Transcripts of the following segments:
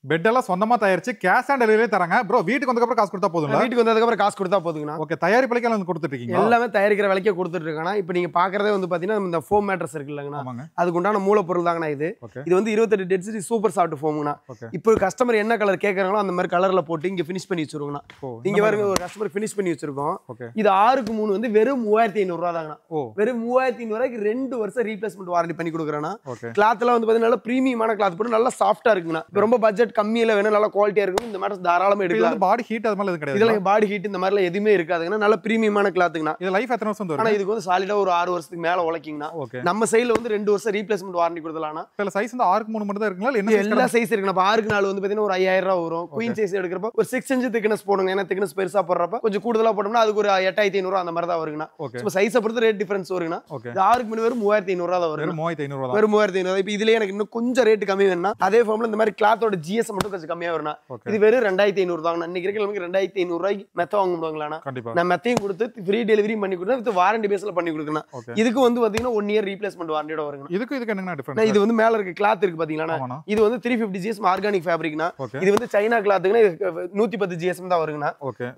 Bed எல்லாம் சொந்தமா தயாரிச்சு கேஷ் ஆன் டெலிவரி தராங்க ப்ரோ. வீட்டுக்கு வந்ததுக்கு அப்புறம் காசு கொடுத்தா போதுங்களா? வீட்டுக்கு வந்ததுக்கு அப்புறம் காசு கொடுத்தா போதுங்கண்ணா. ஓகே, தயாரிப்புலக்கே வந்து கொடுத்துட்டு இருக்கீங்க? எல்லாமே தயாரிக்கிற விலைக்கே கொடுத்துட்டு இருக்காங்க. இப்போ நீங்க பாக்குறதே வந்து பாத்தீங்கன்னா இந்த ஃபோம் மேட்ரஸ் இருக்குல்லங்கண்ணா, அதுக்கு உண்டான மூலப்பொருள் தாங்கண்ணா இது. இது வந்து 28 டென்சிட்டி சூப்பர் சாஃப்ட் ஃபோம்ங்கண்ணா. இப்போ கஸ்டமர் என்ன கலர் கேட்கறாங்களோ அந்த மாதிரி கலர்ல போட்டு இங்க ஃபினிஷ் பண்ணி வச்சிருக்கோங்கண்ணா. இங்க பாருங்க, ஒரு கஸ்டமர் ஃபினிஷ் பண்ணி வச்சிருக்கோம். இது 6க்கு 3 வந்து வெறும் 3500 ரூபாய் தாங்கண்ணா. வெறும் 3500 ரூபாய்க்கு 2 வருஷம் ரீப்ளேஸ்மெண்ட் வாரண்டி பண்ணி கொடுக்குறேன்னா. கிளாத் எல்லாம் வந்து பாத்தீங்கன்னா நல்ல பிரீமியமான கிளாத் போட்டு நல்லா சாஃப்டா இருக்குங்கண்ணா. ரொம்ப பட்ஜெட் கம்மியில வேணும், நல்லா குவாலிட்டியா இருக்கும். இந்த மாதிரி தாராளமா எடுக்கலாம். பாடி ஹீட் அது மாதிரி கிடையாது. இதெல்லாம் பாடி ஹீட் இந்த மாதிரிலாம் எதுவுமே இருக்காதுங்கண்ணா. நல்ல பிரீமியமான கிளாத்துங்கண்ணா. இது லைஃப் எத்தனை வருஷம் வரும்? ஆனா இதுக்கு வந்து சாலிடா ஒரு 6 வருஷத்துக்கு மேல உழைக்குங்கண்ணா. நம்ம சைடுல வந்து 2 வருஷம் ரீப்ளேஸ்மெண்ட் வாரண்டி கொடுத்தலாம்னா. இல்ல சைஸ் வந்து 6க்கு 3 மட்டும் தான் இருக்குங்களா? இல்ல எல்லா சைஸ் இருக்குண்ணா. 6க்கு 4 வந்து பாத்தீங்கன்னா ஒரு 5000 ரூபாய் வரும். குயின் சைஸ் எடுக்கிறப்ப ஒரு 6 இன்ச் திக்னஸ் போடுங்க. ஏன்னா திக்னஸ் பெருசா போடுறப்ப கொஞ்சம் கூடுதலா போட்டோம்னா அதுக்கு ஒரு 8500 அந்த மாதிரி தான் வருங்கண்ணா. சோ சைஸை பொறுத்து ரேட் டிஃபரன்ஸ் வருங்கண்ணா. இது 6க்கு 3 வெறும் 3500 தான் வரும். 3500 தான். வெறும் 3500. இப்போ இதுலயே எனக்கு இன்னும் கொஞ்சம் ரேட் கம்மி வேணும்னா அதே ஃபார்ம்ல இந்த மாதிரி கிளாத்தோட ஜிஎஸ் மட்டும் கொஞ்சம் கம்மியா வரும்னா. இது வெறும் 2500 தாங்க. இன்னைக்கு இருக்கிற நமக்கு 2500 ரூபாய்க்கு மெத்த வாங்க முடியுங்களாண்ணா. நான் மெத்தையும் கொடுத்து ஃப்ரீ டெலிவரி பண்ணி கொடுத்தா வித் வாரண்டி பேஸ்ல பண்ணி கொடுக்கணும். இதுக்கு வந்து பாத்தீங்கன்னா 1 இயர் ரீப்ளேஸ்மெண்ட் வாரண்டியோட வருங்க. இதுக்கு என்னங்க டிஃபரன்ஸ்? இது வந்து மேல இருக்க கிளாத் இருக்கு பாத்தீங்களா, இது வந்து 350 GSM ஆர்கானிக் ஃபேப்ரிக்னா. இது வந்து சைனா கிளாத்துக்குன்னா 110 GSM தான் வருங்கண்ணா.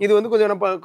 இது வந்து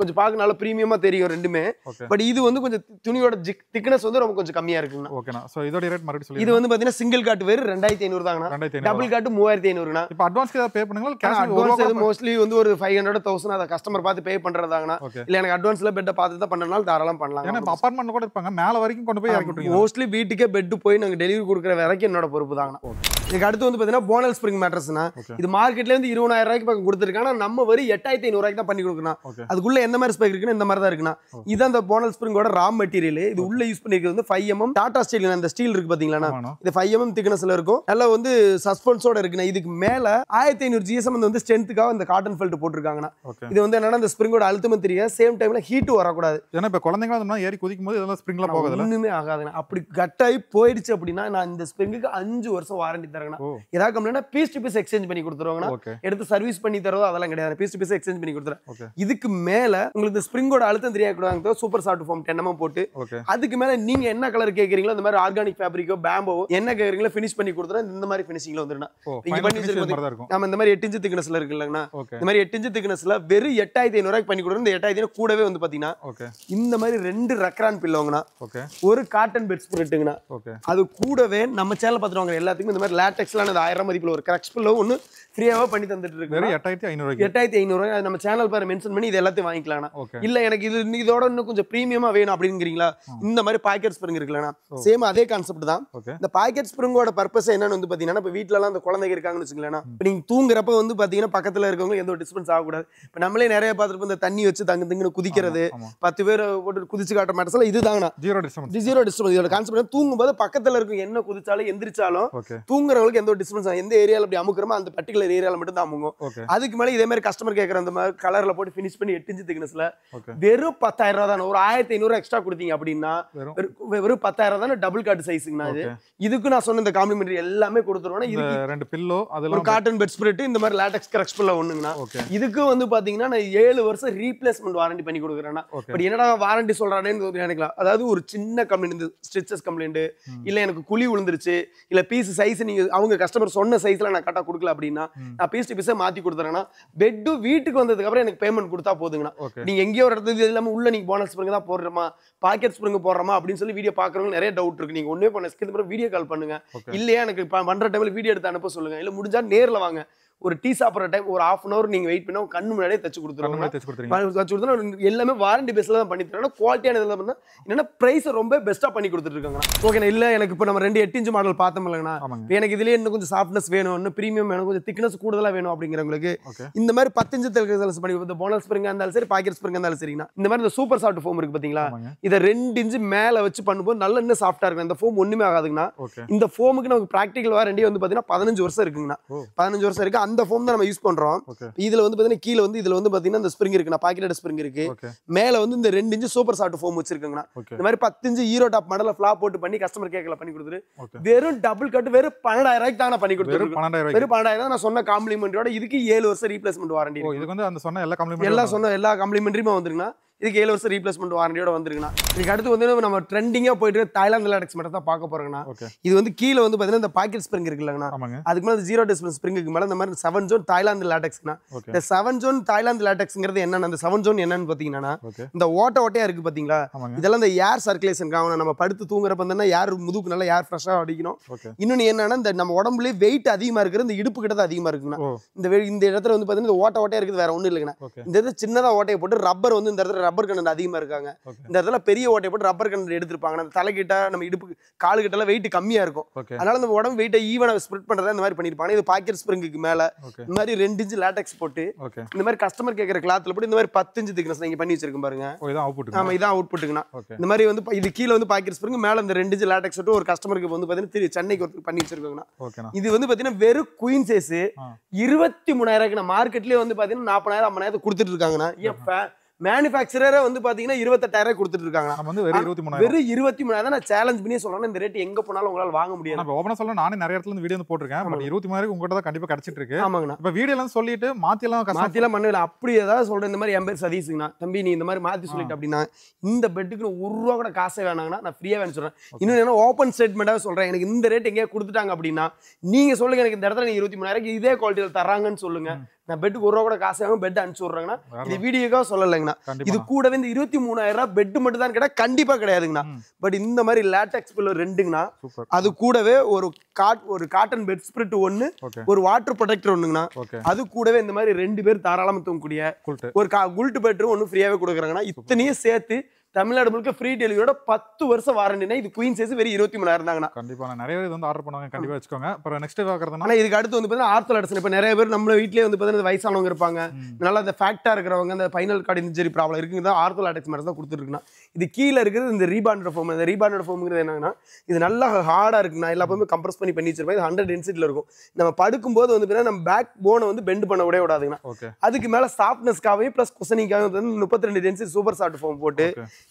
கொஞ்சம் பார்க்க நல்ல பிரீமியமா தெரியும் ரெண்டுமே. பட் இது வந்து கொஞ்சம் துணியோட திக்னஸ் வந்து ரொம்ப கொஞ்சம் கம்மியா இருக்குங்கண்ணா. ஓகேண்ணா. சோ இதோட ரேட் மறுபடியும் சொல்லுங்க. இது வந்து பாத்தீங்கன்னா சிங்கிள் காட் வேற 2500 தாங்கண்ணா. Double God 3500ண்ணா. இப்போ அட்வான்ஸ் ஏதாவது பே பண்ணுங்களா? கேஷ் அட்வான்ஸ் மோஸ்ட்லி வந்து ஒரு 500 1000 அத கஸ்டமர் பார்த்து பே பண்றதாங்கண்ணா. இல்ல எனக்கு அட்வான்ஸ்ல பெட் பார்த்து தான் பண்ணனால தாராளமா பண்ணலாம். ஏன்னா அபார்ட்மென்ட்ல கூட இருப்பாங்க, மேல வரைக்கும் கொண்டு போய் இறக்கி விட்டுருங்க. மோஸ்ட்லி வீட்டுக்கே பெட் போய் நாங்க டெலிவரி கொடுக்குற வரைக்கும் என்னோட பொறுப்பு தாங்கண்ணா. இதுக்கு அடுத்து வந்து பாத்தீங்கன்னா போனல் ஸ்ப்ரிங் மேட்ரஸ்னா. இது மார்க்கெட்ல இருந்து 20000 ரூபாய்க்கு பக்கம் கொடுத்துருக்காங்க. நம்ம வரி 8500 ரூபாய்க்கு தான் பண்ணி கொடுக்கணும். அதுக்குள்ள எந்த மாதிரி ஸ்பெக் இருக்குன்னு இந்த மாதிரி தான் இருக்குண்ணா. இது அந்த போனல் ஸ்ப்ரிங்கோட ரா மெட்டீரியல். இது உள்ள யூஸ் பண்ணிருக்கிறது வந்து 5mm டாடா ஸ்டீல். அந்த ஸ்டீல் இருக்கு பாத்தீங்களா, இது 5mm திக்னஸ்ல இருக்கும். நல்லா வந்து சஸ்பென்ஸோட இருக்குண்ணா. இதுக்கு மேல 1500 GSM வந்து ஸ்ட்ரென்த்துக்காக இந்த காட்டன் ஃபெல்ட் போட்டுருக்காங்கண்ணா. இது வந்து என்னன்னா இந்த ஸ்ப்ரிங்கோட அழுத்தமும் தெரியாது, சேம் டைம்ல ஹீட் வரக்கூடாது. ஏன்னா இப்ப குழந்தைங்க வந்து ஏறி குதிக்கும் போது இதெல்லாம் ஸ்ப்ரிங்ல போகாதுல, ஒண்ணுமே ஆகாதுண்ணா. அப்படி கட்டாயி போயிடுச்சு அப்படின்னா நான் இந்த ஸ்ப்ரிங்குக்கு 5 வருஷம் வாரண்டி தரேங்கண்ணா. ஏதாவது கம்ப்ளைண்ட்னா பீஸ் டு பீஸ் எக்ஸ்சேஞ்ச் பண்ணி கொடுத்துருவாங்கண்ணா. எடுத்து சர்வீஸ் பண்ணி தரதோ அதெல்லாம் கிடையாது. பீஸ் டு பீஸ் எக்ஸ்சேஞ்ச் பண்ணி கொடுத்துறேன். இதுக்கு மேல உங்களுக்கு ஸ்ப்ரிங்கோட அழுத்தம் தெரியாத சூப்பர் சாஃப்ட் ஃபோம் 10mm போட்டு அதுக்கு மேல நீங்க என்ன கலர் கேக்குறீங்களோ இந்த மாதிரி ஆர்கானிக் ஃபேப்ரிக்கோ பேம்போவோ என்ன கேக்குறீங்களோ ஃபினிஷ் பண்ணி கொடுத்துறேன். இந்த மாதிரி ஃபினிஷிங்ல வந்துருண்ணா. நீங்க பண்ணி வச்சிருக்கீங்க நம்ம இந்த மாதிரி 8 இன்ச் திக்னஸ்ல இருக்குல்லங்கண்ணா. இந்த மாதிரி 8 இன்ச் திக்னஸ்ல வெறும் 8500 ரூபாய்க்கு பண்ணி கொடுக்குறோம். இந்த 8500 கூடவே வந்து பாத்தீங்கன்னா இந்த மாதிரி 2 ரக்ரான் பில்லோங்கண்ணா, ஒரு காட்டன் பெட் ஸ்ப்ரெட்டுங்கண்ணா. அது கூடவே நம்ம சேனல் பார்த்துட்டு எல்லாத்துக்கும் இந்த மாதிரி லேட்டெக்ஸ்லான 1000 மதிப்புல ஒரு கிராக்ஸ் பில்லோ ஒன்னு ஃப்ரீயாவே பண்ணி தந்துட்டு இருக்கு. 8500 ரூபாய் நம்ம சேனல் பேரை மென்ஷன் பண்ணி இது எல்லாத்தையும் வாங்கிக்கலாம்ண்ணா. இல்ல எனக்கு இது இதோட இன்னும் கொஞ்சம் பிரீமியமா வேணும் அப்படிங்கிறீங்களா, இந்த மாதிரி பாக்கெட் ஸ்ப்ரிங் இருக்குல்லண்ணா. சேம் அதே கான்செப்ட் தான். இந்த பாக்கெட் ஸ்ப்ரிங்கோட பர்பஸ் என்னன்னு வந்து பாத்தீங்கன்னா, இப்ப வீட்ல எல்லாம் அந்த குழந்தைங்க இருக்காங்கன்னு வச்சுங்களேன், நீங்க தூங்குறப்ப வந்து பாத்தீங்கன்னா பக்கத்துல இருக்கவங்க எந்த ஒரு டிஸ்டர்பன்ஸ் ஆகக்கூடாது. இப்ப நம்மளே நிறைய பார்த்துருப்போம் இந்த தண்ணி வச்சு தங்குன்னு குதிக்கிறது, 10 பேர் போட்டு குதிச்சு காட்டுற மேட்டர்ஸ்ல இதுதாங்கண்ணா. Zero disturbance. இதோட கான்செப்ட் தூங்கும் போது பக்கத்துல இருக்கும் என்ன குதிச்சாலும் எந்திரிச்சாலும் தூங்குறவங்களுக்கு எந்த ஒரு டிஸ்டர்பன்ஸ், எந்த ஏரியால அப்படி அமுக்குறமோ அந்த பர்டிகுலர் ஏரியால மட்டும் தான் அமுங்கும். அதுக்கு மேல இதே மாதிரி கஸ்டமர் கேக்குற அந்த மாதிரி கலர்ல போட்டு ஃபினிஷ் பண்ணி 8 இன்ச் திக்னஸ்ல வெறும் 10000 ரூபாய் தான். ஒரு 1500 எக்ஸ்ட்ரா கொடுத்தீங்க அப்படின்னா வெறும் 10000 தான். டபுள் காட் சைஸ்ங்கண்ணா. இதுக்கு நான் சொன்ன இந்த காம்ப்ளிமெண்டரி எல்லாமே கொடுத்துருவேன். இதுக்கு 2 பில்லோ, அதெல்லாம் காட்டன் பெட் ஸ்ப்ரெட், இந்த மாதிரி லேட்டெக்ஸ் கிராக்ஸ் பில்லோ ஒண்ணுங்கண்ணா. இதுக்கு வந்து பாத்தீங்கன்னா நான் 7 வருஷம் ரீப்ளேஸ்மெண்ட் வாரண்டி பண்ணி கொடுக்குறேன்னா. பட் என்னடா வாரண்டி சொல்றானேன்னு நினைக்கலாம். அதாவது ஒரு சின்ன கம்ப்ளைண்ட், இந்த ஸ்டிச்சஸ் கம்ப்ளைண்ட், இல்ல எனக்கு குழி விழுந்துருச்சு, இல்ல பீஸ் சைஸ் நீங்க அவங்க கஸ்டமர் சொன்ன சைஸ்ல நான் கரெக்டா கொடுக்கல அப்படின்னா நான் பீஸ் டு பீஸா மாத்தி கொடுத்துறேன்னா பெட் வீட்டுக்கு வந்ததுக்கு அப்புறம் எனக்கு பேமெண்ட் கொடுத்தா போதுங்கண்ணா. நீங்க எங்கேயோ ஒரு இடத்துல இல்லாம உள்ள நீங்க போனஸ் ஸ்ப்ரிங் தான் போடுறோமா, பாக்கெட் ஸ்ப்ரிங் போடுறோமா அப்படின்னு சொல்லி வீடியோ பாக்குறவங்க நிறைய டவுட் இருக்கு. நீங்க ஒண்ணே பண்ண ஸ்கில் வீடியோ கால் பண்ணுங்க. இல்லையா எனக்கு பண்ற டைம்ல வீடியோ எடுத்து அனுப்ப சொல்லுங்க. இல்ல முடிஞ்சா நேர்ல வாங்க. ஒரு டீ சாப்பிட்ற டைம் ஒரு 1/2 hour நீங்க வெயிட் பண்ணா கண்ணு முன்னாடியே தச்சு கொடுத்துருவாங்க. எல்லாமே வாரண்டி பேஸ்ல தான் பண்ணி தரேன். குவாலிட்டியான இதெல்லாம் பண்ணா என்னன்னா பிரைஸ் ரொம்ப பெஸ்டா பண்ணி கொடுத்துட்டு இருக்காங்க. ஓகேண்ணா. இல்ல எனக்கு இப்போ நம்ம 2 8 இன்ச் மாடல் பார்த்தோம் இல்லைங்கண்ணா, எனக்கு இதுலயே இன்னும் கொஞ்சம் சாஃப்ட்னஸ் வேணும், இன்னும் பிரீமியம் வேணும், கொஞ்சம் திக்னஸ் கூடுதலா வேணும் அப்படிங்கிறவங்களுக்கு இந்த மாதிரி 10 இன்ச் பண்ணி இந்த போனல் ஸ்ப்ரிங் இருந்தாலும் சரி, பாக்கெட் ஸ்ப்ரிங் இருந்தாலும் சரிங்கண்ணா. இந்த மாதிரி இந்த சூப்பர் சாஃப்ட் ஃபோம் இருக்கு பாத்தீங்களா, இதை 2 இன்ச் மேல வச்சு பண்ணும்போது நல்ல இன்னும் சாஃப்டா இருக்கும். இந்த ஃபோம் ஒண்ணுமே ஆகாதுங்கண்ணா. இந்த ஃபோமுக்கு நமக்கு பிராக்டிகல் வாரண்டி வந்து பாத்தீங்கன்னா 15 வருஷம் இருக்குங்கண்ணா. 15 வருஷம் இருக்கு. அந்த ஃபோம் தான் நம்ம யூஸ் பண்றோம். இதுல வந்து பாத்தீங்கன்னா கீழ வந்து இதுல வந்து பாத்தீங்கன்னா இந்த ஸ்ப்ரிங் இருக்குண்ணா, பாக்கெட் ஸ்ப்ரிங் இருக்கு. மேல வந்து இந்த 2 இன்ச் சூப்பர் சாஃப்ட் ஃபோம் வச்சிருக்காங்கண்ணா. இந்த மாதிரி 10 இன்ச் ஹீரோ டாப் மாடல்ல ஃபிளாப் போட்டு பண்ணி கஸ்டமர் கேக்கல பண்ணி கொடுத்துரு. வெறும் டபுள் கட் வெறும் 12000 ரூபாய்க்கு தான் பண்ணி கொடுத்துருக்கோம். வெறும் 12000 தான். நான் சொன்ன காம்ப்ளிமெண்டரியோட இதுக்கு 7 வருஷம் ரீப்ளேஸ்மெண்ட் வாரண்டி. இதுக்கு வந்து அந்த சொன்ன எல்லா காம்ப்ளிமெண்டரி எல்லா காம்ப்ளிமெண்டரியுமே வந்துருங்கண்ணா. இதுக்கு 7 வருஷம் ரீப்ளேஸ்மெண்ட் வாரண்டியோட வந்துருக்குண்ணா. இதுக்கு அடுத்து வந்து நம்ம ட்ரெண்டிங்கா போயிட்டு தாய்லாந்து லாடெக்ஸ் மட்டும் தான் பார்க்க போறோங்கண்ணா. இது வந்து கீழே வந்து பாத்தீங்கன்னா இந்த பாக்கெட் ஸ்ப்ரிங் இருக்குல்லங்கண்ணா, அதுக்கு மேல 0 டெசிமல் ஸ்ப்ரிங்குக்கு மேல இந்த மாதிரி 7 ஜோன் தாய்லாந்து லாடெக்ஸ்னா. இந்த 7 ஜோன் தாய்லாந்து லாடெக்ஸ்ங்கிறது என்னன்னா, அந்த 7 ஜோன் என்னன்னு பாத்தீங்கன்னா இந்த ஓட்டையா இருக்கு பாத்தீங்களா, இதெல்லாம் இந்த ஏர் சர்க்குலேஷன் ஆகணும். நம்ம படுத்து தூங்குறப்ப வந்து ஏர் முதுகுக்கு நல்லா ஏர் ஃப்ரெஷ்ஷா அடிக்கணும். இன்னொன்னு என்னன்னா, இந்த நம்ம உடம்புலயே வெயிட் அதிகமா இருக்கிற இந்த இடுப்பு கிட்ட தான் அதிகமா இருக்குண்ணா. இந்த இடத்துல வந்து பாத்தீங்கன்னா இந்த ஓட்டையா இருக்குது, வேற ஒண்ணும் இல்லைங்கண்ணா. இந்த இடத்துல சின்னதா ஓட்டையை போட்டு ரப்பர் வந்து இந்த இடத்துல ரப்பர் கண்டென்ட் அதிகமா இருக்காங்க. இந்த இடத்துல பெரிய ஓட்டையை போட்டு ரப்பர் கண்டென்ட் எடுத்திருப்பாங்க. அந்த தலைக்கிட்ட நம்ம இடுப்பு காலு கிட்ட எல்லாம் வெயிட் கம்மியா இருக்கும். அதனால நம்ம உடம்பு வெயிட்டை ஈவனா ஸ்ப்ரெட் பண்றதா இந்த மாதிரி பண்ணிருப்பாங்க. இது பாக்கெட் ஸ்ப்ரிங்குக்கு மேல இந்த மாதிரி 2 இன்ச் லாடெக்ஸ் போட்டு இந்த மாதிரி கஸ்டமர் கேட்கற கிளாத்ல போட்டு இந்த மாதிரி 10 இன்ச் திக்னஸ் நீங்க பண்ணி வச்சிருக்கோம் பாருங்க. ஆமா, இதான் அவுட்புட்டுங்கண்ணா. இந்த மாதிரி வந்து இது கீழே வந்து பாக்கெட் ஸ்ப்ரிங், மேல இந்த 2 இன்ச் லாடெக்ஸ் போட்டு ஒரு கஸ்டமருக்கு வந்து பாத்தீங்கன்னா சென்னைக்கு ஒருத்தர் பண்ணி வச்சிருக்காங்கண்ணா. இது வந்து பாத்தீங்கன்னா வெறும் குயின் சைஸ் 23,000 மார்க்கெட்லயே வந்து பாத்தீங்கன்னா 40,000 50,000 கொடுத்துட்டு இருக்காங்கண்ணா. மேனுஃபேக்சரரே வந்து பாத்தீங்கன்னா 28,000 கொடுத்துட்டு இருக்காங்க. நம்ம வந்து வெறும் 23,000 வெறும் 23,000 நான் சேலஞ்ச் பண்ணி சொல்றேன். இந்த ரேட் எங்க போனாலும் உங்களால வாங்க முடியாது. நான் ஓபனா சொல்றேன், நானே நிறைய இடத்துல வீடியோ வந்து போட்டுருக்கேன். பட் 23,000 உங்ககிட்ட தான் கண்டிப்பா கிடைச்சிட்டு இருக்கு. ஆமாங்கண்ணா. இப்ப வீடியோ எல்லாம் சொல்லிட்டு மாத்திலாம் பண்ணல. அப்படி ஏதாவது சொல்றேன், இந்த மாதிரி என் பேர் சதீஷ்ங்கண்ணா, தம்பி நீ இந்த மாதிரி மாத்தி சொல்லிட்டு அப்படின்னா இந்த பெட்டுக்கு ₹1 கூட காசே வேணாங்கன்னா நான் ஃப்ரீயா வேணும் சொல்றேன். இன்னும் என்ன ஓப்பன் ஸ்டேட்மெண்டாக சொல்றேன், எனக்கு இந்த ரேட் எங்கேயா கொடுத்துட்டாங்க அப்படின்னா நீங்க சொல்லுங்க, எனக்கு இந்த இடத்துல நீங்க 23,000 இதே குவாலிட்டியில் தராங்கன்னு சொல்லுங்க. நான் பெட்டுக்கு ₹1 கூட காசு வாங்க பெட் அனுப்பிச்சு விடுறாங்கன்னா இது வீடியோக்காக சொல்லலைங்கண்ணா. இது கூடவே இந்த 23,000 பெட் மட்டும் தான் கேட்டா கண்டிப்பா கிடையாதுங்கண்ணா. பட் இந்த மாதிரி லேட்டெக்ஸ் பில்லோ 2ங்கண்ணா, அது கூடவே ஒரு காட்டன் பெட் ஸ்ப்ரெட் 1, ஒரு வாட்டர் ப்ரொடெக்டர் 1ங்கண்ணா. அது கூடவே இந்த மாதிரி 2 பேர் தாராளமா தூங்கக்கூடிய ஒரு குல்ட் பெட்ரூம் 1 ஃப்ரீயாவே கொடுக்குறாங்கண்ணா. இத்தனையும் சேர்த்து தமிழ்நாடு முழுக்க ஃப்ரீ டெலிவரியோட 10 வருஷம் வாரண்டினா இது குயின் சைஸ் வெறும் 23,000 தாங்கண்ணா. கண்டிப்பா நிறைய பேர் வந்து ஆர்டர் பண்ணுவாங்க, கண்டிப்பா வச்சுக்கோங்க. அப்புறம் நெக்ஸ்ட் பார்க்கறதுனா இதுக்கு அடுத்து வந்து பாத்தீங்கன்னா ஆர்த்தோலாடெக்ஸ். இப்ப நிறைய பேர் நம்ம வீட்லயே வந்து பாத்தீங்கன்னா வயசானவங்க இருப்பாங்க, நல்லா அந்த ஃபேக்டா இருக்கிறவங்க, அந்த ஃபைனல் கார்டு இன்ஜரி ப்ராப்ளம் இருக்குங்க, ஆர்த்தோலாடெக்ஸ் மாதிரி தான் கொடுத்துருக்குண்ணா. இது கீழே இருக்கிறது இந்த ரீபாண்டட் ஃபோம். இந்த ரீபாண்டட் ஃபோம்ங்கிறது என்னன்னா, இது நல்லா ஹார்டா இருக்குண்ணா. எல்லாமே கம்ப்ரஸ் பண்ணி வச்சிருப்பேன். இது 100 டென்சிட்டில இருக்கும். நம்ம படுக்கும்போது வந்து பாத்தீங்கன்னா நம்ம பேக் போனை வந்து பெண்ட் பண்ண விடாதுங்கண்ணா. அதுக்கு மேல சாஃப்ட்னஸ்க்காகவே பிளஸ் குஷனிங்காக 32 டென்சிட்டி சூப்பர் சாஃப்ட் ஃபோம் போட்டு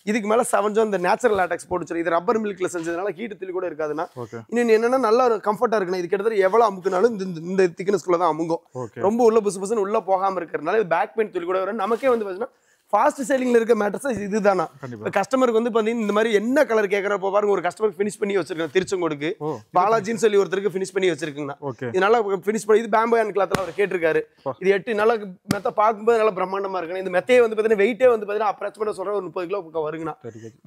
இதுக்கு மேல 7 ஜோன் இந்த நேச்சுரல் லாடெக்ஸ் போட்டு இது ரப்பர் மில்க்ல செஞ்சதுனால ஹீட் தில் கூட இருக்காதுன்னா. இன்னும் என்னன்னா நல்லா கம்ஃபர்ட்டா இருக்குண்ணா. இது கிட்டத்தட்ட எவ்வளவு அமுக்குனாலும் இந்த திக்னஸ்க்குள்ள தான் அமுங்கும். ரொம்ப உள்ள புசு புசுன்னு உள்ள போகாம இருக்கிறதுனால இது பேக் பெயின் துளி கூட வரும். நமக்கே வந்து பாத்தீங்கன்னா ஃபாஸ்ட் சேலிங்ல இருக்க மேட்டர்ஸ் இதுதானா. கஸ்டமருக்கு வந்து பாத்தீங்கன்னா இந்த மாதிரி என்ன கலர் கேட்கறப்போ பாருங்க, ஒரு கஸ்டமருக்கு ஃபினிஷ் பண்ணி வச்சிருக்கேன். திருச்செங்கோடுக்கு பாலாஜின்னு சொல்லி ஒருத்தருக்கு ஃபினிஷ் பண்ணி வச்சிருக்குங்கண்ணா. இது நல்லா ஃபினிஷ் பண்ணி இது பேம்போ அண்ட் கிளாத்ல அவர் கேட்டிருக்காரு. இது 8 நல்லா மெத்த பார்க்கும்போது நல்லா பிரம்மாண்டமா இருக்கு. இந்த மெத்தையை வந்து பாத்தீங்கன்னா வெயிட்டே வந்து பாத்தீங்கன்னா அப்ராக்சிமேட்டா சொல்ற ஒரு 30 கிலோ வருங்கண்ணா.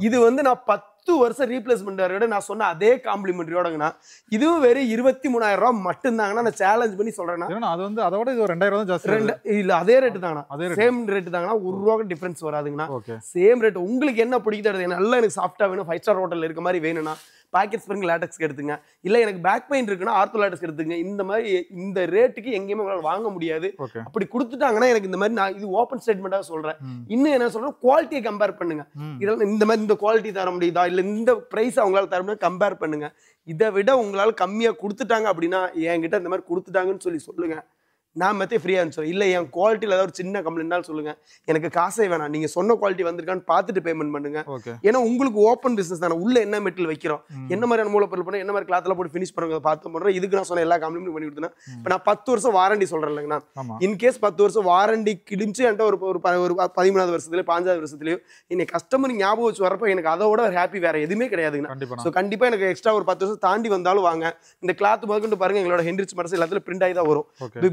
இது வந்து நான் 10 வருஷம் ரீப்ளேஸ்மெண்ட் விட நான் சொன்ன அதே காம்ப்ளிமெண்டரியோடங்கண்ணா. இதுவும் வெறும் 23,000 மட்டும் தாங்கண்ணா. நான் சேலஞ்ச் பண்ணி சொல்றேன்னா அது வந்து அதோட இது 2,000 ஜாஸ்தி இல்ல, அதே ரேட்டு தாங்கண்ணா. சேம் ரேட்டு தாங்கண்ணா. ₹1 டிஃபரன்ஸ் வராதுங்கண்ணா. Same rate. உங்களுக்கு என்ன பிடிக்குது, நல்லா எனக்கு சாஃப்டா வேணும், 5 ஸ்டார் ஹோட்டல்ல இருக்க மாதிரி வேணும்னா பாக்கெட் ஸ்ப்ரிங் லாடெக்ஸ் எடுத்துங்க. இல்ல எனக்கு பேக் பெயின் இருக்குன்னா ஆர்த்தோ லாடெக்ஸ் எடுத்துங்க. இந்த மாதிரி இந்த ரேட்டுக்கு எங்கேயுமே உங்களால வாங்க முடியாது. அப்படி கொடுத்துட்டாங்கன்னா எனக்கு இந்த மாதிரி நான் இது ஓப்பன் ஸ்டேட்மெண்டா சொல்றேன். இன்னும் என்ன சொல்றேன், குவாலிட்டியை கம்பேர் பண்ணுங்க. இதெல்லாம் இந்த மாதிரி இந்த குவாலிட்டி தர முடியுதா, இல்ல இந்த பிரைஸ் அவங்களால தர முடியாது, கம்பேர் பண்ணுங்க. இதை விட உங்களால கம்மியா கொடுத்துட்டாங்க அப்படின்னா என்கிட்ட இந்த மாதிரி கொடுத்துட்டாங்கன்னு சொல்லி சொல்லுங்க. நான் மெத்தே ஃப்ரீயா இருந்துச்சு. இல்லை என் குவாலிட்டியில் ஏதாவது ஒரு சின்ன கம்ப்ளைண்ட்னாலும் சொல்லுங்க, எனக்கு காசே வேணாம், நீங்க சொன்ன குவாலிட்டி வந்திருக்கான்னு பார்த்துட்டு பேமெண்ட் பண்ணுங்க. ஏன்னா உங்களுக்கு ஓப்பன் பிசினஸ் தானே, உள்ள என்ன மெட்டீரியல் வைக்கிறோம், என்ன மாதிரியான மூலப்பொருள் பண்ண, என்ன மாதிரி கிளாத்ல போட்டு ஃபினிஷ் பண்ணுங்க பார்த்து பண்றோம். இதுக்கு நான் சொன்ன எல்லா காம்ப்ளிமெண்ட் பண்ணி கொடுத்தேன். இப்போ நான் 10 வருஷம் வாரண்டி சொல்றேன் இல்லைங்கண்ணா. இன்கேஸ் 10 வருஷம் வாரண்டி கிழிச்சு என்கிட்ட ஒரு 13வது வருஷத்துலயோ 15வது வருஷத்துலயோ இன்னைக்கு கஸ்டமர் ஞாபகம் வச்சு வரப்போ எனக்கு அதோட ஒரு ஹாப்பி வேற எதுவுமே கிடையாதுங்கண்ணா. ஸோ கண்டிப்பா எனக்கு எக்ஸ்ட்ரா ஒரு 10 வருஷம் தாண்டி வந்தாலும் வாங்க. இந்த கிளாத் முதற்கொண்டு பாருங்க, எங்களோட ஹென்ரிச் மரஸ் எல்லாத்துல பிரிண்ட் ஆகி தான் வரும்.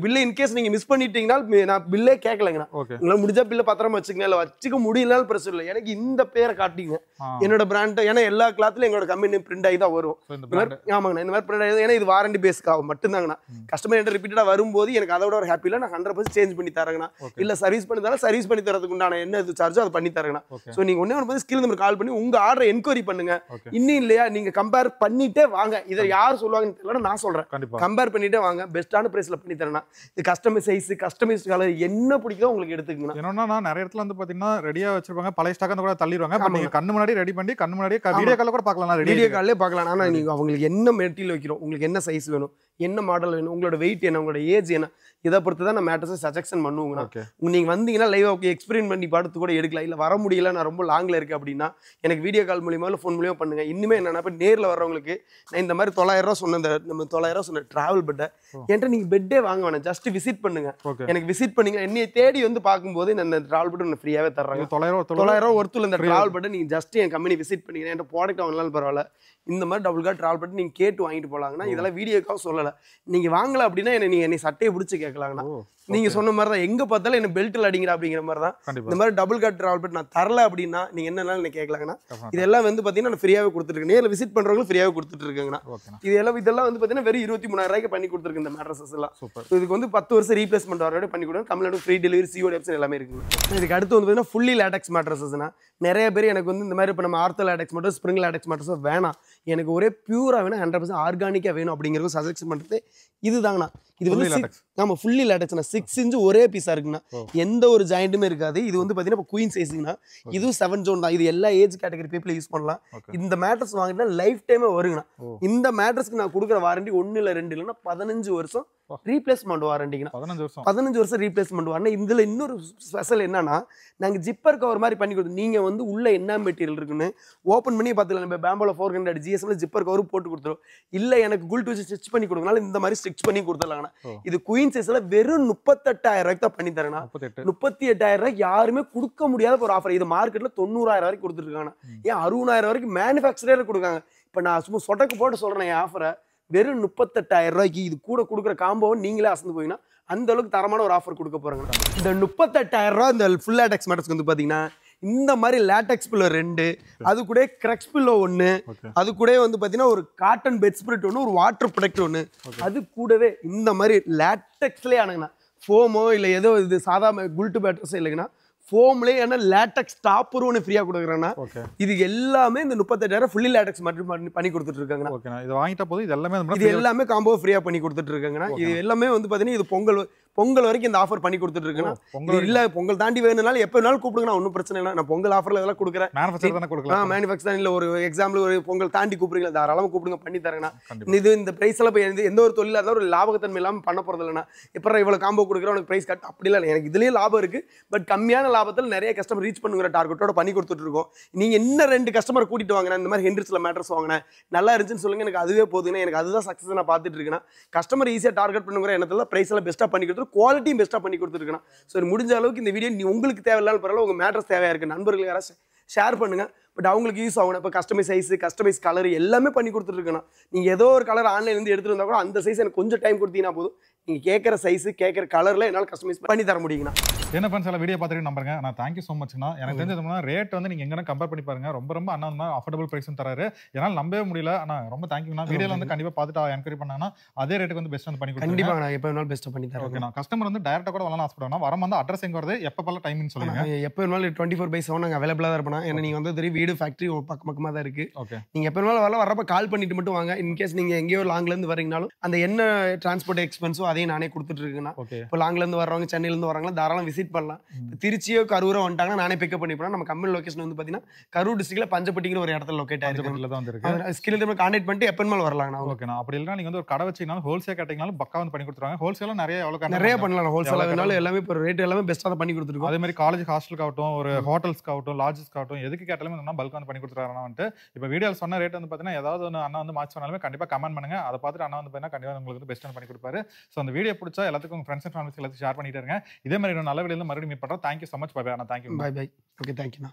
பில்லை இன்கேஸ் நீங்க மிஸ் பண்ணிட்டீங்கன்னா நான் பில்லே கேட்கலங்கண்ணா. உங்களால முடிஞ்சா பில்ல பத்திரமா வச்சுக்கங்க, இல்ல வச்சுக்க முடியலனாலும் பிரச்சனை இல்லை. எனக்கு இந்த பேரை காட்டிங்க என்னோட பிராண்ட். ஏன்னா எல்லா கிளாத்லயும் எங்களோட கம்பெனி பிரிண்ட் ஆகி தான் வரும். ஆமாங்கண்ணா, இந்த மாதிரி பிரிண்ட் ஆகி. ஏன்னா இது வாரண்டி பேஸ்க்காக மட்டும்தாங்கண்ணா. கஸ்டமர் என்கிட்ட ரிப்பீட்டடா வரும்போது எனக்கு அதோட ஒரு ஹாப்பி இல்லை, நான் 100% சேஞ்ச் பண்ணி தரேங்கண்ணா. இல்ல சர்வீஸ் பண்ணி தரேன், சர்வீஸ் பண்ணி தரதுக்கு உண்டான என்ன இது சார்ஜோ அதை பண்ணி தரேங்கண்ணா. ஸோ நீங்க ஒண்ணு ஸ்கில் நம்பர் கால் பண்ணி உங்க ஆர்டர் என்கொயரி பண்ணுங்க. இன்னும் இல்லையா நீங்க கம்பேர் பண்ணிட்டே வாங்க. இதை யார் சொல்லுவாங்கன்னு தெரியல, நான் சொல்றேன். கம்பேர் பண்ணிட்டே வாங்க, பெஸ்டான பிரைஸ்ல பண்ணி தரேன்னா. இது கஸ்டமர் சைஸ் கஸ்டமைஸ் கலர் என்ன பிடிக்குதோ உங்களுக்கு எடுத்துக்கங்க. என்னன்னா நிறைய இடத்துல வந்து பாத்தீங்கன்னா ரெடியா வச்சிருப்பாங்க, பழைய ஸ்டாக் கூட தள்ளிடுவாங்க. பட் நீங்க கண்ணு முன்னாடி ரெடி பண்ணி கண்ணு முன்னாடி வீடியோ கால்ல கூட பார்க்கலாம், வீடியோ கால்லே பார்க்கலாம். ஆனா நீங்க அவங்களுக்கு என்ன மெட்டீரியல் வைக்கிறோம், உங்களுக்கு என்ன சைஸ் வேணும், என்ன மாடல் வேணும், உங்களோட வெயிட் என்ன, உங்களோட ஏஜ் என்ன, இதை பொறுத்து தான் நான் மேட்ரஸை சஜெக்ஷன் பண்ணுவோங்கண்ணா. ஓகே நீங்கள் வந்தீங்கன்னா லைவ் ஓகே எக்ஸ்பீரியன்ஸ் பண்ணி பார்த்து கூட எடுக்கலாம். இல்லை வர முடியல, நான் ரொம்ப லாங்கில் இருக்கேன் அப்படின்னா எனக்கு வீடியோ கால் மூலியமாக இல்லை ஃபோன் மூலியமாக பண்ணுங்க. இன்னுமே என்னன்னா இப்போ நேரில் வர்றவங்களுக்கு நான் இந்த மாதிரி 900 ரூபா சொன்ன நம்ம 900 ரூபா சொன்ன ட்ராவல் பெட்டை என்கிட்ட நீங்கள் பெட்டே வாங்க வேணாம், ஜஸ்ட் விசிட் பண்ணுங்க. எனக்கு விசிட் பண்ணீங்க என்னையை தேடி வந்து பார்க்கும்போது இந்த ட்ராவல் பெட் ஒன்று ஃப்ரீயாகவே தர்றாங்க. 900 ரூபா ஒருத்தர் இந்த ட்ராவல் பெட்டை நீங்கள் ஜஸ்ட் என் கம்பெனி விசிட் பண்ணிக்கிறேன், என்கிட்ட ப்ராடக்ட் வாங்கலாம் பரவாயில்ல, இந்த மாதிரி டபுள் கார்ட் ட்ராவல் பெட் நீங்கள் கேட்டு வாங்கிட்டு போகலாங்கன்னா. இதெல்லாம் வீடியோக்காக சொல்லலை, நீங்கள் வாங்கல அப்படின்னா என்னை சட்டையை பிடிச்சி கேட்கலாங்கண்ணா. நீங்க சொன்ன மாதிரி தான் எங்க பார்த்தாலும் என்ன பெல்ட்ல அடிங்கிற அப்படிங்கிற மாதிரி தான். இந்த மாதிரி டபுள் கார்ட் ட்ராவல் பெட் நான் தரல அப்படின்னா நீங்க என்னன்னாலும் என்ன கேட்கலாங்கண்ணா. இதெல்லாம் வந்து பாத்தீங்கன்னா நான் ஃப்ரீயாவே கொடுத்துருக்கேன், நேரில் விசிட் பண்றவங்களுக்கு ஃப்ரீயாவே கொடுத்துட்டு இருக்கேங்கண்ணா. இதெல்லாம் வந்து பாத்தீங்கன்னா வெறும் 23,000 ரூபாய்க்கு பண்ணி கொடுத்துருக்கு இந்த மேட்ரஸஸ் எல்லாம். இதுக்கு வந்து 10 வருஷம் ரீப்ளேஸ்மெண்ட் வர பண்ணி கொடுங்க. Tamil Nadu free delivery, COD option எல்லாமே இருக்கு. இதுக்கு அடுத்து வந்து பாத்தீங்கன்னா ஃபுல்லி லேட்டக்ஸ் மேட்ரஸஸ்னா நிறைய பேர் எனக்கு வந்து இந்த மாதிரி இப்போ நம்ம ஆர்த்தோ லேட்டக்ஸ் மட்டும் ஸ்ப்ரிங் லேட்டக்ஸ் மட்டும் வேணாம், எனக்கு ஒரே பியூரா வேணும், 100% ஆர்கானிக்கா வேணும் அப்படிங்கிறது சஜெக்ஷன் பண்றது இதுதாங்கண்ணா. இது வந்து நம்ம ஃபுல்லி லேட்டக்ஸ்னா 6 இன்ச் ஒரே பீஸா இருக்குண்ணா, எந்த ஒரு ஜாயிண்ட்டுமே இருக்காது. இது வந்து பாத்தீங்கன்னா இப்போ குயின் சைஸுங்கண்ணா, இதுவும் 7 ஜோன் தான். இது எல்லா ஏஜ் கேட்டகரி பீப்புள் யூஸ் பண்ணலாம். இந்த மேட்ரஸ் வாங்கினா லைஃப் டைமே வருங்கண்ணா. இந்த மேட்ரஸ்க்கு நான் கொடுக்குற வாரண்டி 1 இல்லை 2 இல்லைன்னா 15 வருஷம் ரீப்ளேஸ்மெண்ட் வாரண்டிங்கண்ணா. 15 வருஷம் ரீப்ளேஸ்மெண்ட் வாரண்டி. இதுல இன்னொரு ஸ்பெஷல் என்னன்னா நாங்க ஜிப்பர் கவர் மாதிரி பண்ணி கொடுத்தோம். நீங்க வந்து உள்ள என்ன மெட்டீரியல் இருக்குன்னு ஓப்பன் பண்ணி பார்த்துக்கலாம். நம்ம பேம்போல 400 GSM ஜிப்பர் கவர் போட்டு கொடுத்துரும். இல்ல எனக்கு குல்ட் வச்சு ஸ்டிச் பண்ணி கொடுக்கனால இந்த மாதிரி ஸ்டிச் பண்ணி கொடுத்துடலாங்கண்ணா. இது குயின் சைஸ்ல வெறும் 38,000 ரூபாய்க்கு தான் பண்ணி தரேன்னா. 38,000 ரூபாய்க்கு யாருமே கொடுக்க முடியாத ஒரு ஆஃபர். இது மார்க்கெட்ல 90,000 வரைக்கும் கொடுத்துருக்காங்க. ஏன் 60,000 வரைக்கும் மேனுஃபேக்சரர் கொடுக்காங்க. இப்ப நான் சும்மா சொட்டக்கு போட்டு சொல்றேன் என் ஆஃபரை, வெறும் 38,000 ரூபாய்க்கு இது கூட கொடுக்குற காம்போவை நீங்களே அசந்து போயிங்கன்னா அந்த அளவுக்கு தரமான ஒரு ஆஃபர் கொடுக்க போறாங்க. இந்த 38,000 ரூபாய் இந்த ஃபுல் லேட்டக்ஸ் மேட்டர்ஸ்க்கு வந்து பாத்தீங்கன்னா இந்த மாதிரி லேட்டக்ஸ் பில்லோ 2, அது கூட கிரக்ஸ் பில்லோ 1, அது கூட வந்து பாத்தீங்கன்னா ஒரு காட்டன் பெட் ஸ்ப்ரெட் 1, ஒரு வாட்டர் ப்ரொடக்ட் 1, அது கூடவே இந்த மாதிரி லேட்டக்ஸ்லேயே ஆனுங்கண்ணா. ஃபோமோ இல்லை ஏதோ இது சாதா குல்ட்டு பேட்டர்ஸோ இல்லைங்கண்ணா, ஃபோம்லேயே ஏன்னா லேட்டக்ஸ் டாப்பர் ஒன்று ஃப்ரீயாக கொடுக்குறேன்னா. இது எல்லாமே இந்த 38,000 ஃபுல்லி லேட்டக்ஸ் மட்டும் பண்ணி கொடுத்துட்டு இருக்காங்கண்ணா. இது வாங்கிட்ட போது இது எல்லாமே காம்போ ஃப்ரீயாக பண்ணி கொடுத்துட்டு இருக்காங்கண்ணா. இது எல்லாமே வந்து பார்த்தீங்கன்னா இது பொங்கல் வரைக்கும் இந்த ஆஃபர் பண்ணி கொடுத்துட்டு இருக்குன்னா. இல்ல பொங்கல் தாண்டி வேணும்னாலும் எப்ப வேணாலும் கூப்பிடுங்க, ஒன்றும் பிரச்சனை இல்லை. நான் பொங்கல் ஆஃபர்ல இதெல்லாம் கொடுக்குறேன். மேனுஃபேக்சர் இல்ல ஒரு எக்ஸாம்பிள் ஒரு பொங்கல் தாண்டி கூப்பிடுறீங்க, தாராளமா கூப்பிடுங்க, பண்ணி தரேங்கண்ணா. இது இந்த பிரைஸ் எல்லாம் எந்த ஒரு தொழிலாக இருந்தாலும் ஒரு லாபத்தன்மை இல்லாமல் பண்ண போறது இல்லைண்ணா. எப்பறம் இவ்வளவு காம்போ கொடுக்குறோம் உனக்கு பிரைஸ் கட் அப்படி இல்லை. எனக்கு இதுலயே லாபம் இருக்கு, பட் கம்மியான லாபத்தில் நிறைய கஸ்டமர் ரீச் பண்ணுங்கிற டார்கெட்டோட பண்ணி கொடுத்துட்டு இருக்கோம். நீங்க இன்னும் 2 கஸ்டமர் கூட்டிட்டு வாங்கினா இந்த மாதிரி ஹென்ரிஸ்ல மேட்டர்ஸ் வாங்கினேன் நல்லா இருந்துச்சுன்னு சொல்லுங்க, எனக்கு அதுவே போதுங்கன்னா. எனக்கு அதுதான் சக்ஸஸ் நான் பார்த்துட்டு இருக்கேன். கஸ்டமர் ஈஸியாக டார்கெட் பண்ணுங்கிற எண்ணத்துல பிரைஸ் எல்லாம் பெஸ்ட்டாக பண்ணி கொடுத்துரு, குவாலிட்டியும் பெஸ்ட்டாக பண்ணி கொடுத்துருக்கேன். ஸோ முடிஞ்ச அளவுக்கு இந்த வீடியோ உங்களுக்கு தேவையில்லாத பரவாயில்ல, உங்க மேட்டர்ஸ் தேவையா இருக்கு நண்பர்களுக்கு யாராவது ஷேர் பண்ணுங்க. பட் அவங்களுக்கு யூஸ் ஆகணும். இப்போ கஸ்டமைஸ் சைஸ், கஸ்டமைஸ் கலர் எல்லாமே பண்ணி கொடுத்துருக்கேன். நீங்கள் ஏதோ ஒரு கலர் ஆன்லைன்லேருந்து எடுத்துட்டு வந்தால் கூட அந்த சைஸ் எனக்கு கொஞ்சம் டைம் கொடுத்தீங்கன்னா போதும், நீங்கள் கேட்குற சைஸ் கேட்குற கலரில் என்னால் கஸ்டமைஸ் பண்ணி தர முடியுங்கண்ணா. என்ன ஃப்ரெண்ட்ஸ் எல்லாம் வீடியோ பார்த்துட்டு நம்புறேன். நான் தேங்க்யூ ஸோ மச்ண்ணா. எனக்கு தெரிஞ்சதுனா ரேட் வந்து நீங்கள் எங்கன்னா கம்பேர் பண்ணி பாருங்க, ரொம்ப அண்ணா வந்து அஃபோர்டபுள் ப்ரைஸும் தராரு. என்னால் நம்பவே முடியல. ஆனால் ரொம்ப தேங்க்யூண்ணா. வீடியோவில் வந்து கண்டிப்பாக பார்த்துட்டு என்கொயரி பண்ணாங்கன்னா அதே ரேட்டுக்கு வந்து பெஸ்ட் வந்து பண்ணி கொடுங்க. கண்டிப்பாக நான் எப்போ வேணாலும் பெஸ்ட்டாக பண்ணி தரேன். ஓகே, கஸ்டமர் வந்து டேரக்டாக கூட வரலாம் ஆசைப்படுவாங்க. வர வந்து அட்ரஸ் எங்கே வருது, எப்போ டைமிங் சொல்லுங்க. எப்போ வேணாலும் 24/7 நாங்கள் அவைலபிளாக தான் இருப்போம். ஏன்னா நீங்கள் வந்து வீடு ஃபேக்ட்ரி பக்கமாக தான் இருக்கு. ஓகே, நீங்கள் எப்போ வேணாலும் வரப்போ கால் பண்ணிட்டு மட்டும் வாங்க. இன்கேஸ் நீங்கள் எங்கேயோ லாங்லேருந்து வரீங்கனாலும் அந்த என்ன டிரான்ஸ்போர்ட் எக்ஸ்பென்ஸோ அதையும் நானே கொடுத்துட்டு இருக்குண்ணா. இப்போ லாங்லேருந்து வர்றவங்க சென்னையிலேருந்து வராங்களா தாராளம் விசிட் பண்ணலாம். திருச்சியோ கரூரோ வந்துட்டாங்கன்னா நானே பிக்கப் பண்ணி போனால் நம்ம கம்பெனி லொகேஷன் வந்து பார்த்தீங்கன்னா கரூர் டிஸ்ட்ரிக்ட்ல பஞ்சப்பட்டிங்கிற ஒரு இடத்துல லொக்கேட் ஆயிருக்கு. ஸ்கில் கான்டாக்ட் பண்ணிட்டு எப்போ வேணாலும் வரலாங்கண்ணா. ஓகேண்ணா. அப்படி இல்லைனா நீங்கள் வந்து ஒரு கடை வச்சிங்கனாலும் ஹோல்சேல் கேட்டீங்கனாலும் பக்கா வந்து பண்ணி கொடுத்துருவாங்க. ஹோல்சேலும் நிறைய பண்ணலாம். ஹோல்சேலாக வேணாலும் எல்லாமே இப்போ ரேட் எல்லாமே பெஸ்ட்டாக தான் பண்ணி கொடுத்துருக்கோம். அதே மாதிரி காலேஜ் ஹாஸ்டலுக்காகட்டும், ஒரு ஹோட்டல்ஸ்க்காகட்டும், லாட்ஜஸ்க்காகட்டும், எதுக்கு கேட்டாலுமே வந்து பல்க் வந்து பண்ணி கொடுத்துருக்காங்க. வந்துட்டு இப்போ வீடியோவில் சொன்ன ரேட் வந்து பார்த்தீங்கன்னா ஏதாவது ஒன்று அண்ணா வந்து மாற்றி சொன்னாலுமே கண்டிப்பாக கமெண்ட் பண்ணுங்க. அதை பார்த்துட்டு அண்ணா வந்து பார்த்தீங்கன்னா கண்டிப்பாக உங்களுக்கு வந்து பெஸ்ட் பண்ணி கொடுப்பாரு. ஸோ அந்த வீடியோ பிடிச்சா எல்லாத்துக்கும் உங்கள் ஃப்ரெண்ட்ஸ் அண்ட் ஃபேமிலிஸ் எல்லாத்தையும் ஷேர் பண்ணிட்டு இருங்க. இதே மாதிரி நல்ல வீடியோவில் மறுபடியும் மீட் பண்ணுறோம். Thank you so much. Bye bye அண்ணா. தேங்க்யூ. Bye bye. ஓகே, தேங்க்யூண்ணா.